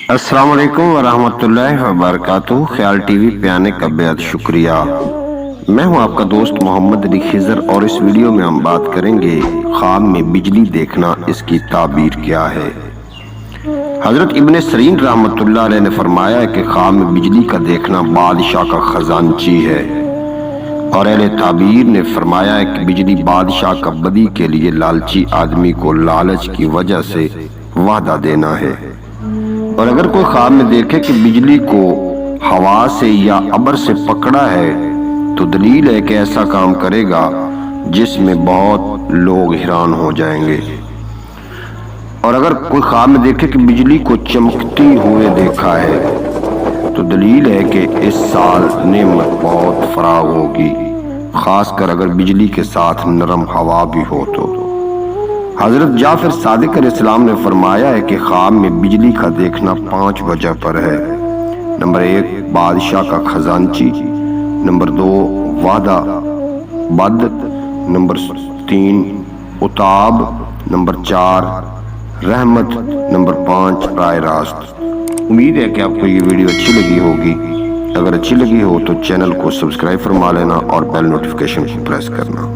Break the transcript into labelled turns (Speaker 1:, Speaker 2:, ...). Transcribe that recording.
Speaker 1: السلام علیکم ورحمۃ اللہ وبرکاتہ۔ خیال ٹی وی پہ آنے کا بہت شکریہ۔ میں ہوں آپ کا دوست محمد علی خضر، اور اس ویڈیو میں ہم بات کریں گے خواب میں بجلی دیکھنا، اس کی تعبیر کیا ہے۔ حضرت ابن سیرین رحمۃ اللہ علیہ نے فرمایا ہے کہ خواب میں بجلی کا دیکھنا بادشاہ کا خزانچی ہے، اور اہل تعبیر نے فرمایا ہے کہ بجلی بادشاہ کا بدی کے لیے لالچی آدمی کو لالچ کی وجہ سے وعدہ دینا ہے۔ اور اگر کوئی خواب میں دیکھے کہ بجلی کو ہوا سے یا ابر سے پکڑا ہے تو دلیل ہے کہ ایسا کام کرے گا جس میں بہت لوگ حیران ہو جائیں گے۔ اور اگر کوئی خواب میں دیکھے کہ بجلی کو چمکتی ہوئے دیکھا ہے تو دلیل ہے کہ اس سال نعمت بہت فراغ ہوگی، خاص کر اگر بجلی کے ساتھ نرم ہوا بھی ہو تو۔ حضرت جعفر صادق علیہ السلام نے فرمایا ہے کہ خواب میں بجلی کا دیکھنا 5 وجہ پر ہے۔ نمبر 1 بادشاہ کا خزانچی، نمبر 2 وعدہ بد، نمبر 3 عتاب، نمبر 4 رحمت، نمبر 5 راہ راست۔ امید ہے کہ آپ کو یہ ویڈیو اچھی لگی ہوگی۔ اگر اچھی لگی ہو تو چینل کو سبسکرائب فرما لینا اور بیل نوٹیفیکیشن کو پریس کرنا۔